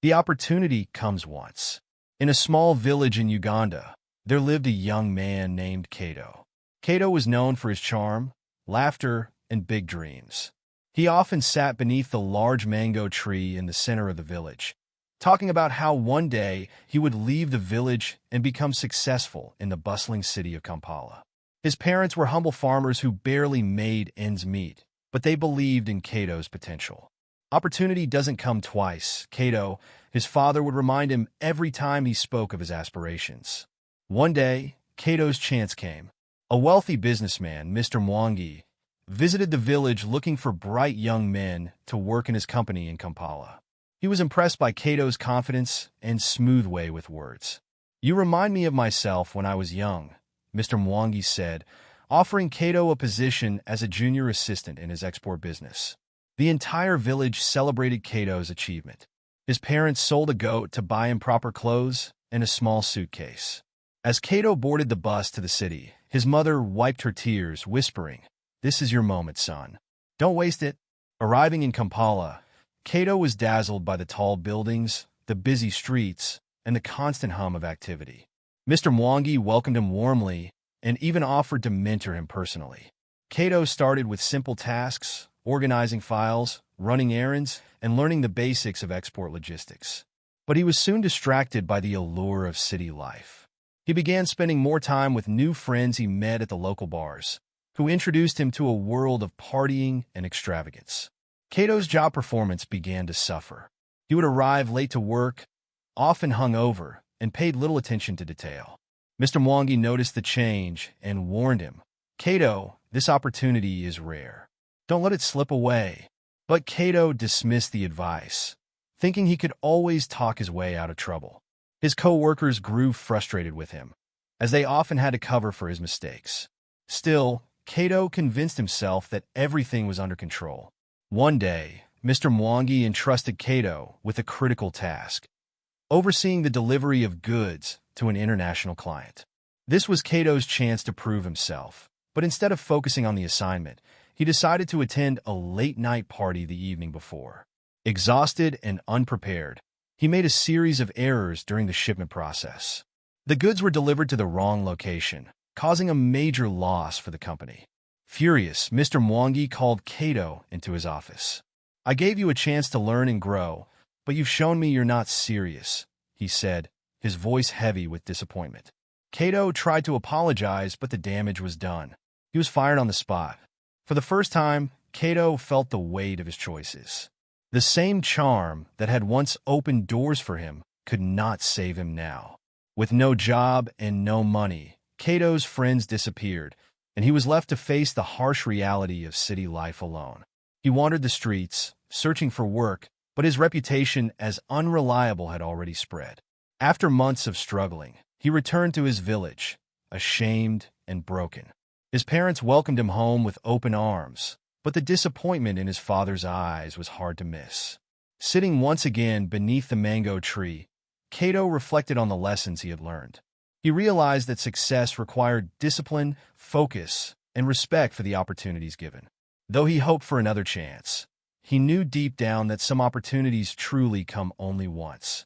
The opportunity comes once. In a small village in Uganda, there lived a young man named Kato. Kato was known for his charm, laughter, and big dreams. He often sat beneath the large mango tree in the center of the village, talking about how one day he would leave the village and become successful in the bustling city of Kampala. His parents were humble farmers who barely made ends meet, but they believed in Kato's potential. Opportunity doesn't come twice. Kato, his father, would remind him every time he spoke of his aspirations. One day, Kato's chance came. A wealthy businessman, Mr. Mwangi, visited the village looking for bright young men to work in his company in Kampala. He was impressed by Kato's confidence and smooth way with words. "You remind me of myself when I was young," Mr. Mwangi said, offering Kato a position as a junior assistant in his export business. The entire village celebrated Kato's achievement. His parents sold a goat to buy him proper clothes and a small suitcase. As Kato boarded the bus to the city, his mother wiped her tears, whispering, "This is your moment, son. Don't waste it." Arriving in Kampala, Kato was dazzled by the tall buildings, the busy streets, and the constant hum of activity. Mr. Mwangi welcomed him warmly and even offered to mentor him personally. Kato started with simple tasks, organizing files, running errands, and learning the basics of export logistics. But he was soon distracted by the allure of city life. He began spending more time with new friends he met at the local bars, who introduced him to a world of partying and extravagance. Kato's job performance began to suffer. He would arrive late to work, often hungover, and paid little attention to detail. Mr. Mwangi noticed the change and warned him, "Kato, this opportunity is rare. Don't let it slip away." But Kato dismissed the advice, thinking he could always talk his way out of trouble. His co-workers grew frustrated with him, as they often had to cover for his mistakes. Still, Kato convinced himself that everything was under control. One day, Mr. Mwangi entrusted Kato with a critical task, overseeing the delivery of goods to an international client. This was Kato's chance to prove himself, but instead of focusing on the assignment, he decided to attend a late-night party the evening before. Exhausted and unprepared, he made a series of errors during the shipment process. The goods were delivered to the wrong location, causing a major loss for the company. Furious, Mr. Mwangi called Kato into his office. "I gave you a chance to learn and grow, but you've shown me you're not serious," he said, his voice heavy with disappointment. Kato tried to apologize, but the damage was done. He was fired on the spot. For the first time, Kato felt the weight of his choices. The same charm that had once opened doors for him could not save him now. With no job and no money, Kato's friends disappeared, and he was left to face the harsh reality of city life alone. He wandered the streets, searching for work, but his reputation as unreliable had already spread. After months of struggling, he returned to his village, ashamed and broken. His parents welcomed him home with open arms, but the disappointment in his father's eyes was hard to miss. Sitting once again beneath the mango tree, Kato reflected on the lessons he had learned. He realized that success required discipline, focus, and respect for the opportunities given. Though he hoped for another chance, he knew deep down that some opportunities truly come only once.